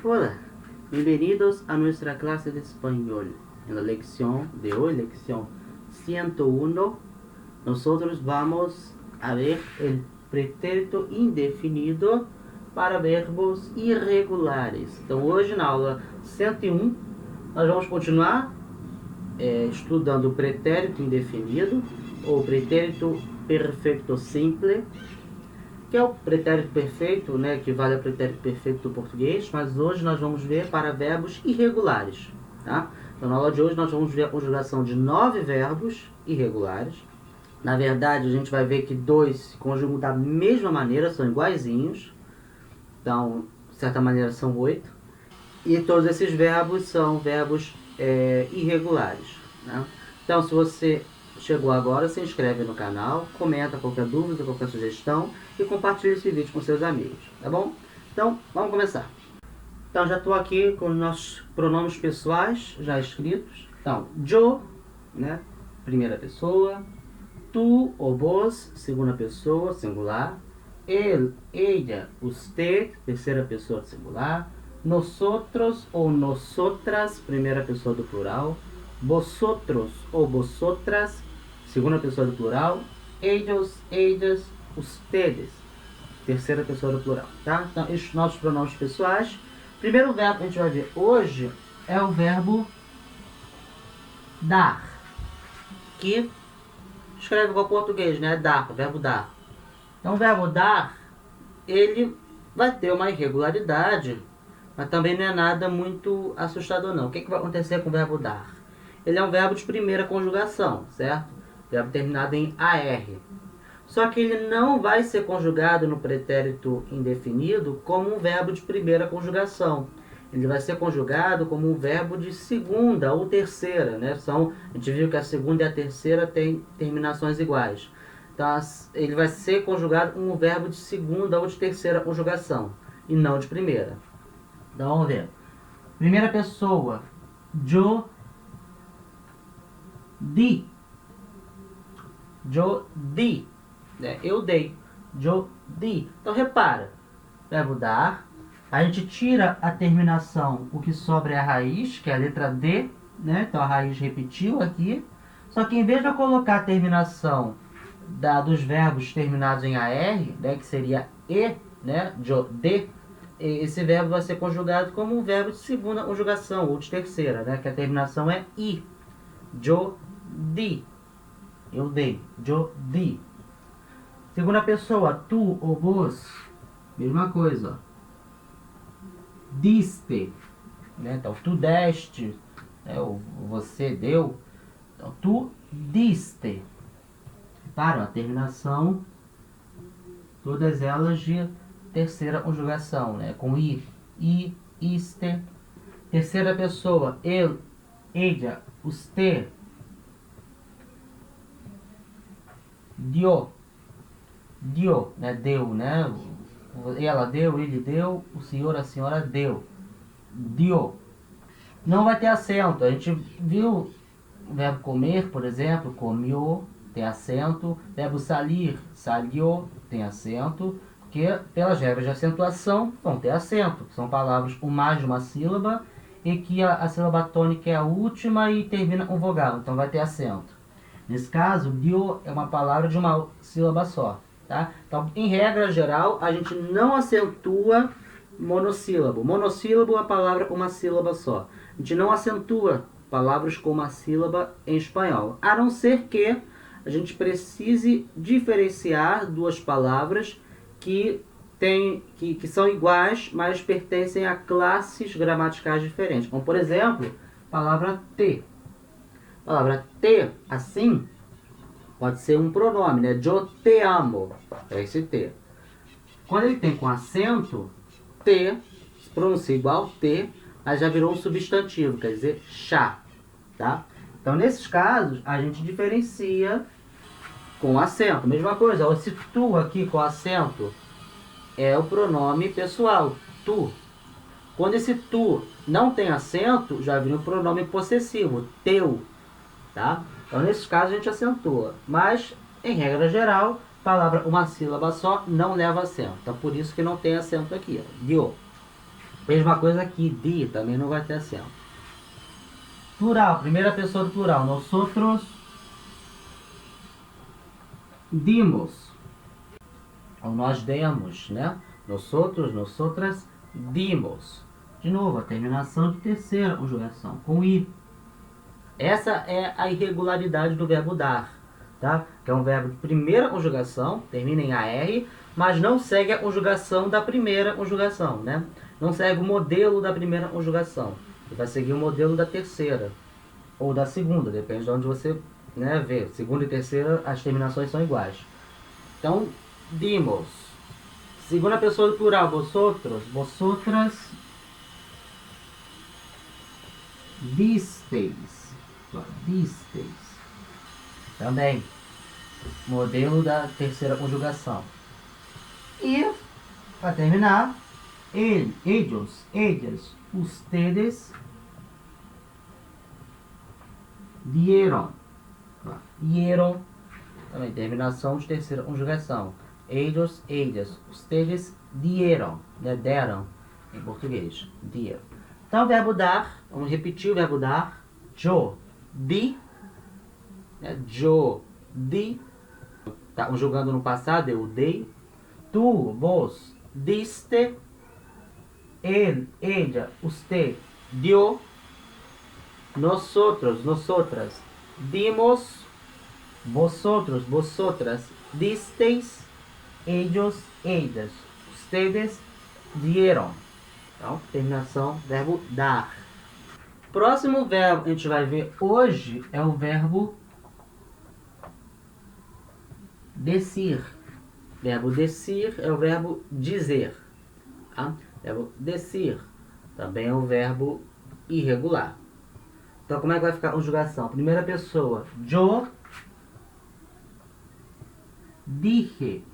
Hola, bienvenidos a nuestra clase de español. En la lección de hoy, lección 101, nosotros vamos a ver el pretérito indefinido para verbos irregulares. Então hoje na aula 101 nós vamos continuar estudando o pretérito indefinido ou pretérito perfeito simple, que é o pretérito perfeito, né, que vale ao pretérito perfeito do português, mas hoje nós vamos ver para verbos irregulares, tá? Então na aula de hoje nós vamos ver a conjugação de 9 verbos irregulares. Na verdade a gente vai ver que 2 se conjugam da mesma maneira, são iguaizinhos, então de certa maneira são 8, e todos esses verbos são verbos irregulares, né? Então se você chegou agora, se inscreve no canal, comenta qualquer dúvida, qualquer sugestão e compartilha esse vídeo com seus amigos, tá bom? Então, vamos começar. Então, já estou aqui com os nossos pronomes pessoais já escritos. Então, yo, né, primeira pessoa, tu ou vos, segunda pessoa, singular, él, ella, usted, terceira pessoa singular, nosotros ou nosotras, primeira pessoa do plural, vosotros ou vosotras, segunda pessoa do plural, ellos, ellas, ustedes, terceira pessoa do plural, tá? Então, esses nossos pronomes pessoais. Primeiro verbo que a gente vai ver hoje é o verbo dar, que escreve igual português, né? Dar, o verbo dar. Então, o verbo dar, ele vai ter uma irregularidade, mas também não é nada muito assustador, não. O que vai acontecer com o verbo dar? Ele é um verbo de primeira conjugação, certo? Verbo terminado em AR. Só que ele não vai ser conjugado no pretérito indefinido como um verbo de primeira conjugação. Ele vai ser conjugado como um verbo de segunda ou terceira, né? A gente viu que a segunda e a terceira têm terminações iguais. Então, ele vai ser conjugado como um verbo de segunda ou de terceira conjugação, e não de primeira. Então, vamos ver. Primeira pessoa, yo di. Yo di. Eu dei. Yo di. Então, repara. Verbo dar. A gente tira a terminação. O que sobra é a raiz, que é a letra D, né? Então, a raiz repetiu aqui. Só que, em vez de eu colocar a terminação dos verbos terminados em AR, né? Que seria E, né? Yo de. Esse verbo vai ser conjugado como um verbo de segunda conjugação, ou de terceira, né? Que a terminação é I. Yo di. Eu dei. Yo di. Segunda pessoa, tu ou vos. Mesma coisa. Diste. Né? Então, tu deste. Né? Ou você deu. Então, tu diste. Para a terminação, todas elas de terceira conjugação, né? Com I, iste. Terceira pessoa, eu, ella, usted. Dio, né? Deu, né? Ela deu, ele deu, o senhor, a senhora deu. Dio. Não vai ter acento. A gente viu o verbo comer, por exemplo, comió, tem acento. Verbo salir, salió, tem acento. Porque pelas regras de acentuação vão ter acento. São palavras com mais de uma sílaba e que a sílaba tônica é a última e termina com vogal. Então vai ter acento. Nesse caso, dio é uma palavra de uma sílaba só, tá? Então, em regra geral, a gente não acentua monossílabo. Monossílabo é a palavra com uma sílaba só. A gente não acentua palavras com uma sílaba em espanhol. A não ser que a gente precise diferenciar duas palavras que são iguais, mas pertencem a classes gramaticais diferentes. Como, por exemplo, a palavra te. A palavra te, assim, pode ser um pronome, né? Yo te amo. É esse te. Quando ele tem com acento, te, se pronuncia igual te, mas já virou um substantivo, quer dizer, chá. Tá? Então, nesses casos, a gente diferencia com acento. Mesma coisa, esse tu aqui com acento é o pronome pessoal, tu. Quando esse tu não tem acento, já vira um pronome possessivo, teu. Tá? Então, nesses casos, a gente acentua. Mas, em regra geral, palavra uma sílaba só não leva acento. Então, por isso que não tem acento aqui. Dio. Mesma coisa aqui, di, também não vai ter acento. Plural, primeira pessoa do plural. Nosotros dimos. Ou nós demos, né? Nosotros, nosotras dimos. De novo, a terminação de terceira conjugação, com i. Essa é a irregularidade do verbo dar, tá? Que é um verbo de primeira conjugação, termina em AR, mas não segue a conjugação da primeira conjugação, né? Não segue o modelo da primeira conjugação. Ele vai seguir o modelo da terceira, ou da segunda, depende de onde você, né, vê. Segunda e terceira, as terminações são iguais. Então, dimos. Segunda pessoa do plural, vosotros, vosotras disteis. Disteis. Também, modelo da terceira conjugação. E, para terminar, ellos, ellas, ustedes dieron. Dieron, também, terminação de terceira conjugação. Ellos, ellas, ustedes dieron, né? Deram, em português. Dieron. Então, o verbo dar, vamos repetir o verbo dar. Yo di, né? Yo di, tá conjugando no passado, eu dei. Tu, vos, diste. Él, ella, usted dio. Nosotros, nosotras dimos. Vosotros, vosotras disteis. Ellos, ellas, ustedes dieron. Então, terminação, verbo dar. Próximo verbo que a gente vai ver hoje é o verbo decir. Verbo decir é o verbo dizer. Tá? Verbo decir também é um verbo irregular. Então, como é que vai ficar a conjugação? Primeira pessoa, yo dije.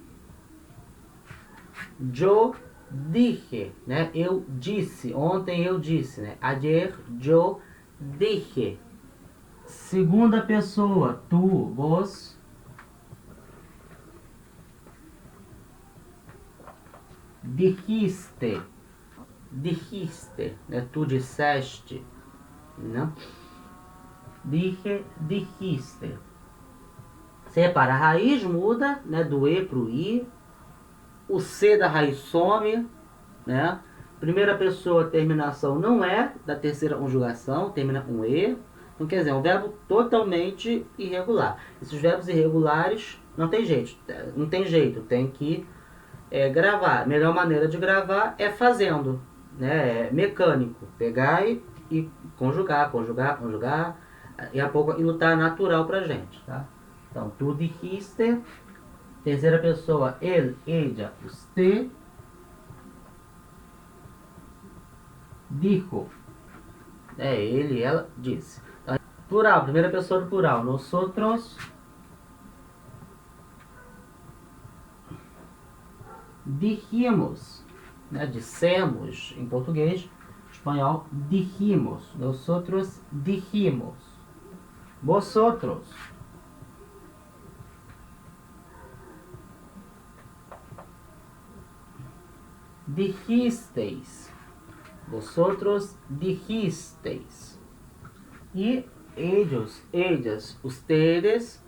Yo dije, né? Eu disse. Ontem eu disse, né? Ayer yo dije. Segunda pessoa, tu, vos. Dijiste. Dijiste, né? Tu disseste, né? Dije, dijiste. Separa, a raiz muda, né? Do E pro I. O C da raiz some, né? Primeira pessoa, terminação não é da terceira conjugação, termina com E. Então, quer dizer, é um verbo totalmente irregular. Esses verbos irregulares não tem jeito, tem que gravar. A melhor maneira de gravar é fazendo, né? É mecânico, pegar e conjugar, e a pouco aquilo tá natural pra gente, tá? Então, tu dijiste. Terceira pessoa, él, ella, usted dijo. Ele, ela, disse. Então, plural, primeira pessoa do plural. Nosotros dijimos. Né? Dissemos, em português, espanhol, dijimos. Nosotros dijimos. Vosotros dijisteis. Vosotros dijisteis. E ellos, ellas, ustedes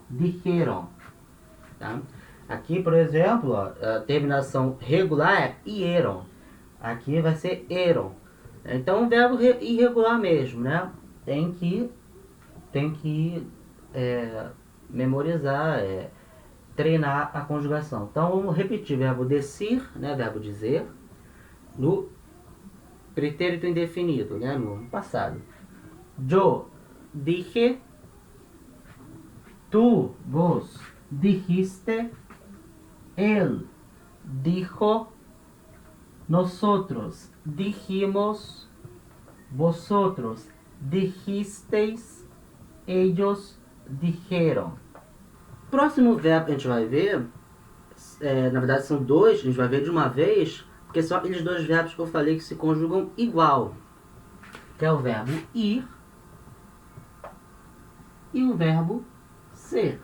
dijeron. Tá? Aqui, por exemplo, ó, a terminação regular é ieron. Aqui vai ser eron. Então, um verbo irregular mesmo, né? Tem que memorizar, treinar a conjugação. Então, vamos repetir. Verbo decir, né? Verbo dizer. No pretérito indefinido, né? No passado. Yo dije. Tu, vos, dijiste. Él dijo. Nosotros dijimos. Vosotros dijisteis. Ellos dijeron. Próximo verbo que a gente vai ver, na verdade são dois, a gente vai ver de uma vez, porque são aqueles dois verbos que eu falei que se conjugam igual. Que é o verbo ir e o verbo ser.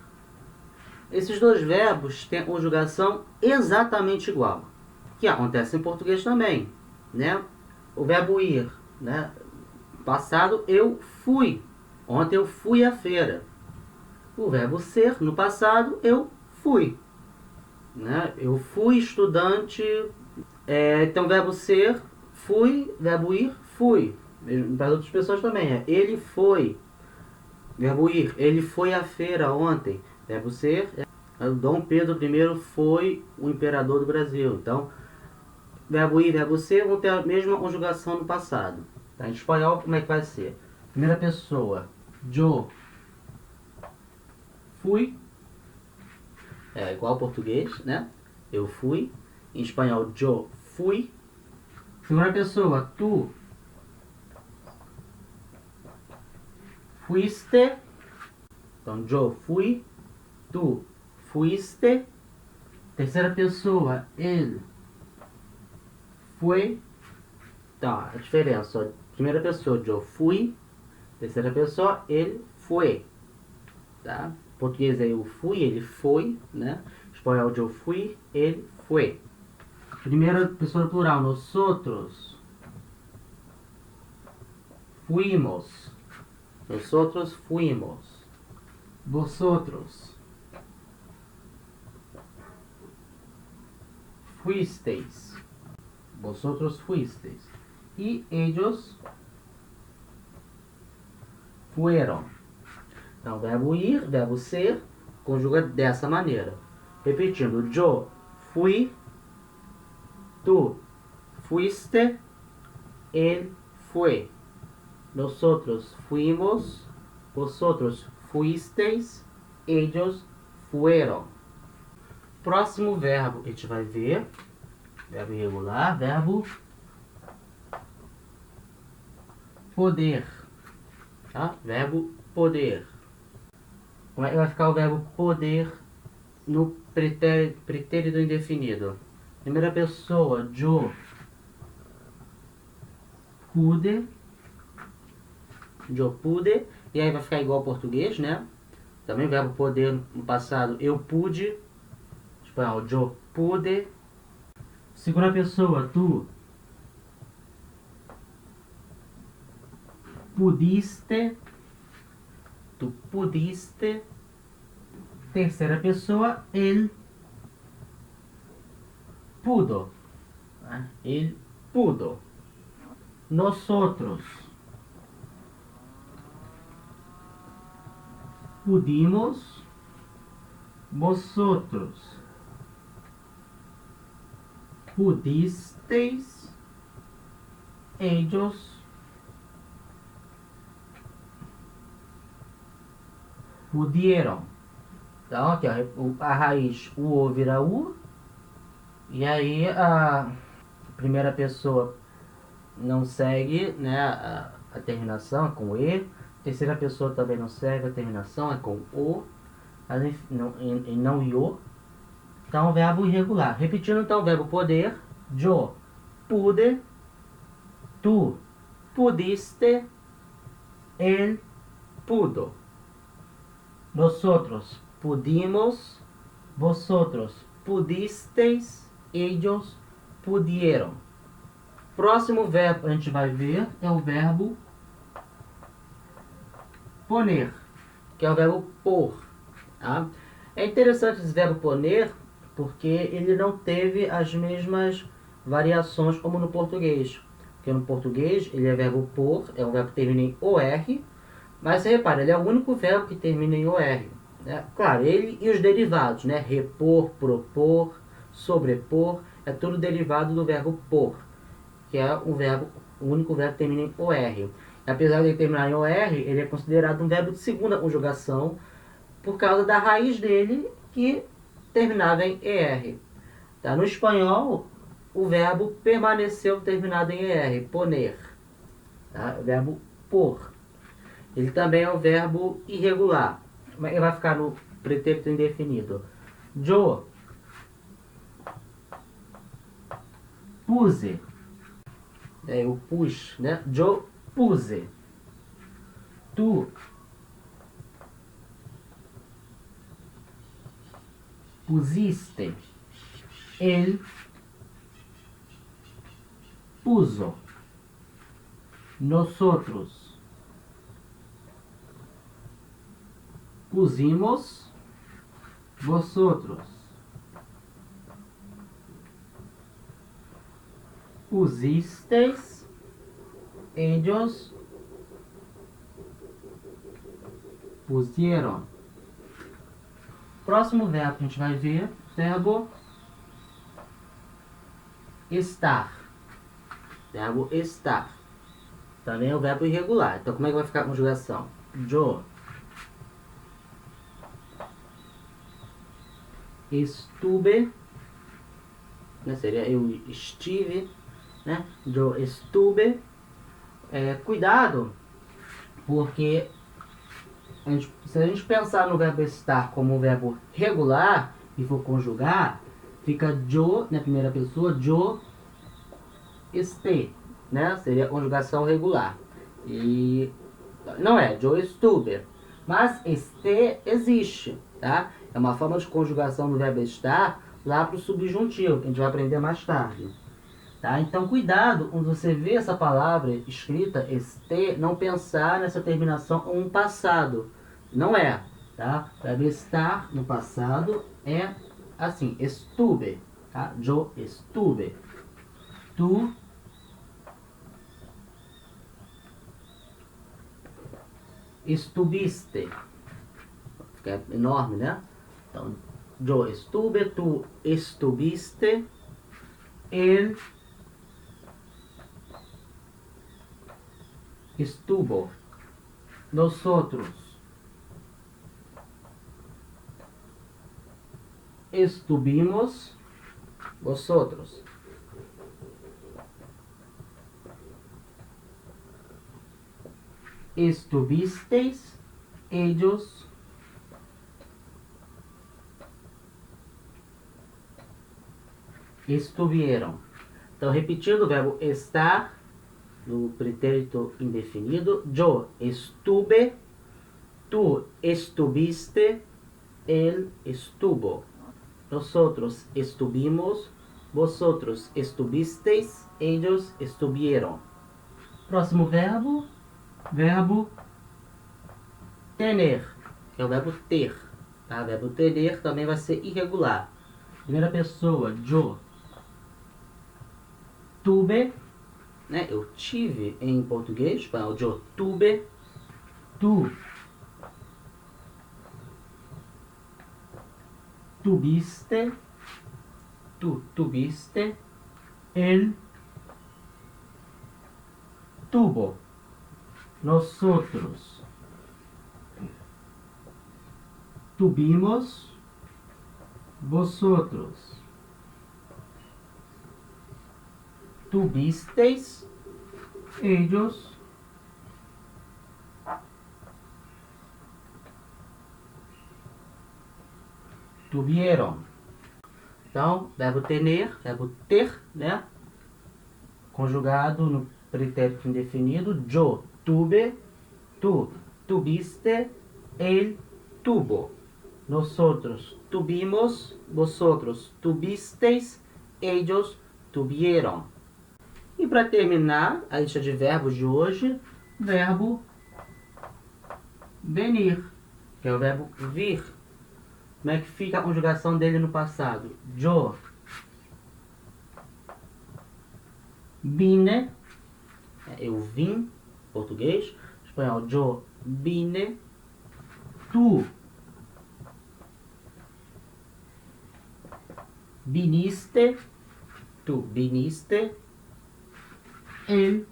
Esses dois verbos têm conjugação exatamente igual, que acontece em português também, né? O verbo ir, né? Passado, eu fui. Ontem eu fui à feira. O verbo ser, no passado, eu fui. Né? Eu fui estudante. Então, verbo ser, fui. Verbo ir, fui. Para outras pessoas também. Ele foi. Verbo ir, ele foi à feira ontem. Verbo ser, Dom Pedro I foi o imperador do Brasil. Então, verbo ir, verbo ser vão ter a mesma conjugação no passado. Tá? Em espanhol, como é que vai ser? Primeira pessoa, yo fui. É igual ao português, né? Eu fui. Em espanhol, yo fui. Segunda pessoa, tu fuiste. Então, yo fui. Tu fuiste. Terceira pessoa, ele foi. Tá, a diferença. Ó. Primeira pessoa, eu fui. Terceira pessoa, ele foi. Tá? Português é eu fui, ele foi, né? Espanhol, eu fui, ele foi. Primeira pessoa plural, nosotros fuimos. Nosotros fuimos. Vosotros fuisteis. Vosotros fuisteis. E ellos fueron. Então, verbo ir, verbo ser, conjuga dessa maneira. Repetindo, yo fui, tu fuiste, él fue. Nosotros fuimos, vosotros fuisteis, ellos fueron. Próximo verbo, a gente vai ver. Verbo irregular, verbo poder. Tá? Verbo poder. Como é que vai ficar o verbo poder no pretérito indefinido? Primeira pessoa, yo pude. Eu pude. E aí vai ficar igual ao português, né? Também o verbo poder no passado, eu pude. Espanhol, eu pude. Segunda pessoa, tu pudiste. Tu pudiste. Terceira pessoa, ele pudo. Ele pudo. Nosotros pudimos. Vosotros pudisteis. Ellos pudieron. Então, aqui, ó, a raiz o vira u. E aí a primeira pessoa não segue, né, a terminação é com e. Terceira pessoa também não segue a terminação, é com o. E não io. Então, verbo irregular. Repetindo, então, o verbo poder. Yo pude. Tu pudiste. Él pudo. Nosotros pudimos. Vosotros pudisteis. Ellos pudieron. Próximo verbo a gente vai ver é o verbo poner, que é o verbo pôr. Tá? É interessante esse verbo poner porque ele não teve as mesmas variações como no português. Porque no português ele é verbo pôr, é um verbo que termina em OR, mas você repara, ele é o único verbo que termina em OR. Né? Claro, ele e os derivados, né? Repor, propor, sobrepor, é tudo derivado do verbo pôr, que é o único verbo que termina em OR. Apesar de ele terminar em OR, ele é considerado um verbo de segunda conjugação por causa da raiz dele, que terminava em ER. Tá? No espanhol, o verbo permaneceu terminado em ER, poner. Tá? O verbo por. Ele também é o verbo irregular. Ele vai ficar no pretérito indefinido. Yo puse. É o pus, né? Yo puse. Tu pusiste. Él puso. Nosotros pusimos. Vosotros pusisteis. Ellos pusieron. Próximo verbo que a gente vai ver, verbo estar. Verbo estar. Também é o verbo irregular. Então, como é que vai ficar a conjugação? Yo estuve, né? Seria eu estive, né? Yo estuve. Cuidado, porque se a gente pensar no verbo estar como um verbo regular e for conjugar, fica yo na primeira pessoa, yo esté, né? Seria a conjugação regular. E não é, yo estuve. Mas este existe, tá? É uma forma de conjugação do verbo estar lá para o subjuntivo, que a gente vai aprender mais tarde. Tá? Então, cuidado quando você vê essa palavra escrita, este, não pensar nessa terminação um passado. Não é, tá? O verbo estar no passado é assim, estuve, tá? Yo estuve. Tu estuviste. Fica enorme, né? Então, yo estuve, tu estuviste, él estuvo, nosotros estuvimos, vosotros estuvisteis, ellos estuvieron. Então, repetindo o verbo estar no pretérito indefinido. Yo estuve, tú estuviste, él estuvo. Nosotros estuvimos, vosotros estuvisteis, ellos estuvieron. Próximo verbo, verbo tener, que é o verbo ter. Tá? O verbo tener também vai ser irregular. Primeira pessoa, yo tuve, né? Eu tive em português, espanhol, yo tuve, tu tuviste, tu tuviste, él tuvo, nosotros tuvimos, vosotros tuvisteis, ellos tuvieron. Então, verbo tener, verbo ter, né? Conjugado no pretérito indefinido. Yo tuve, tú tuviste, él tuvo. Nosotros tuvimos, vosotros tuvisteis, ellos tuvieron. E para terminar a lista de verbos de hoje, verbo venir, que é o verbo vir. Como é que fica a conjugação dele no passado? Yo vine, eu vim, português, espanhol, yo vine, tu viniste, tu viniste, él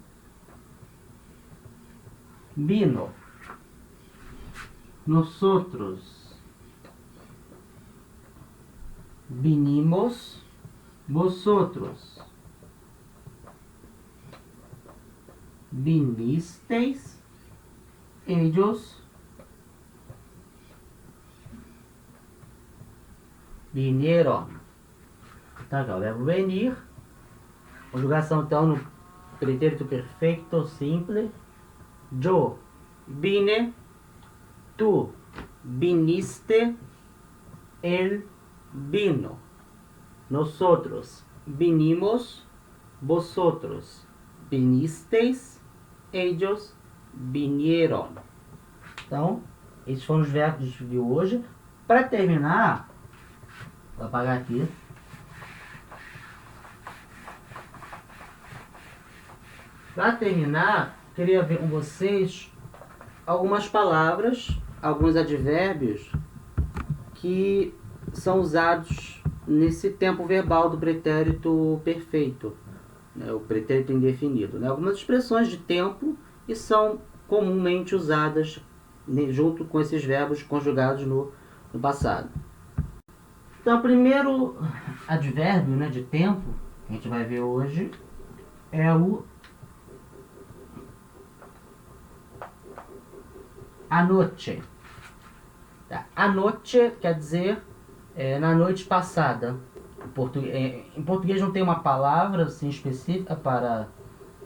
vino, nosotros vinimos, vosotros vinisteis, ellos vinieron. Tá, o verbo venir. Conjugação então no pretérito perfeito simples. Yo vine, tú viniste, él vino. Nosotros vinimos. Vosotros vinisteis. Ellos vinieron. Então, esses foram os verbos de hoje. Para terminar, vou apagar aqui. Para terminar, queria ver com vocês algumas palavras, alguns advérbios que são usados nesse tempo verbal do pretérito perfeito, né, o pretérito indefinido. Né? Algumas expressões de tempo que são comumente usadas junto com esses verbos conjugados no passado. Então, o primeiro advérbio, né, de tempo que a gente vai ver hoje é o anoche. Tá? Anoche quer dizer na noite passada. Em português não tem uma palavra assim específica para,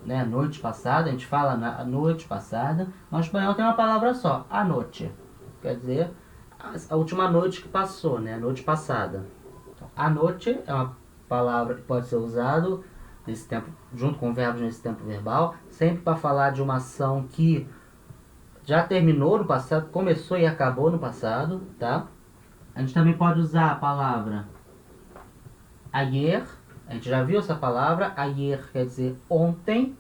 né, noite passada. A gente fala na noite passada. No espanhol tem uma palavra só, anoche. Quer dizer a última noite que passou, né, a noite passada. Então, anoche é uma palavra que pode ser usada nesse tempo, junto com verbos nesse tempo verbal, sempre para falar de uma ação que já terminou no passado, começou e acabou no passado, tá? A gente também pode usar a palavra ayer. A gente já viu essa palavra. Ayer quer dizer ontem,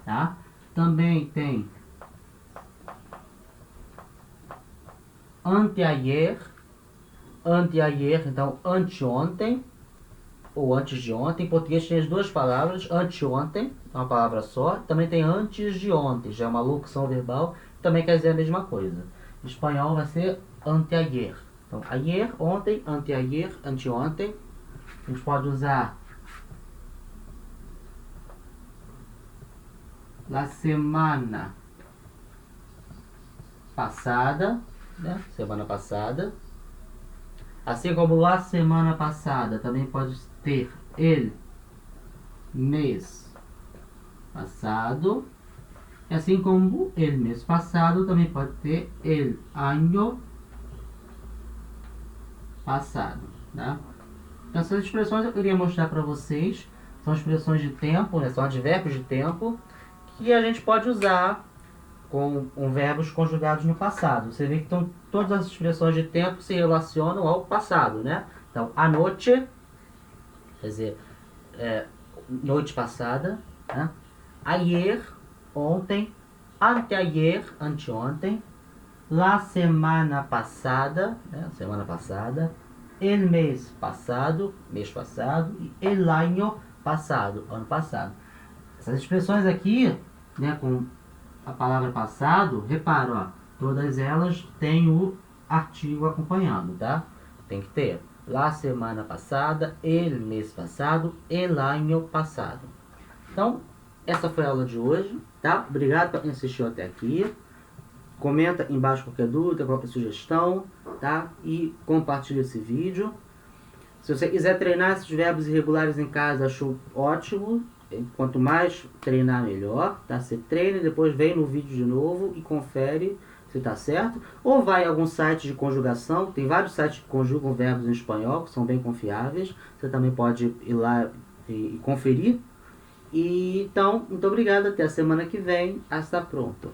tá? Também tem anteayer. Anteayer, então anteontem ou antes de ontem. Em português tem as duas palavras, anteontem, uma palavra só. Também tem antes de ontem, já é uma locução verbal, também quer dizer a mesma coisa. Em espanhol vai ser anteayer. Então, ayer, ontem, anteayer, anteontem. A gente pode usar la semana passada, né? Semana passada. Assim como la semana passada, também pode ter el mês passado. Assim como el mês passado, também pode ter el año passado, tá? Essas expressões eu queria mostrar para vocês. São expressões de tempo, né? São advérbios de tempo que a gente pode usar com verbos conjugados no passado. Você vê que todas as expressões de tempo se relacionam ao passado, né? Então, anoche, quer dizer, noite passada, né? Ayer, ontem. Anteayer, anteontem. La semana passada, né? Semana passada. El mês passado, mês passado. E el año passado, ano passado. Essas expressões aqui, né, com a palavra passado, repara, ó, todas elas têm o artigo acompanhando, tá? Tem que ter la semana passada, el mês passado, el año passado. Então, essa foi a aula de hoje, tá? Obrigado por quem assistiu até aqui. Comenta embaixo qualquer dúvida, qualquer sugestão, tá? E compartilha esse vídeo. Se você quiser treinar esses verbos irregulares em casa, acho ótimo. Quanto mais treinar, melhor, tá? Você treina e depois vem no vídeo de novo e confere se tá certo. Ou vai a algum site de conjugação, tem vários sites que conjugam verbos em espanhol, que são bem confiáveis. Você também pode ir lá e conferir. E então, muito obrigado, até a semana que vem. Hasta pronto.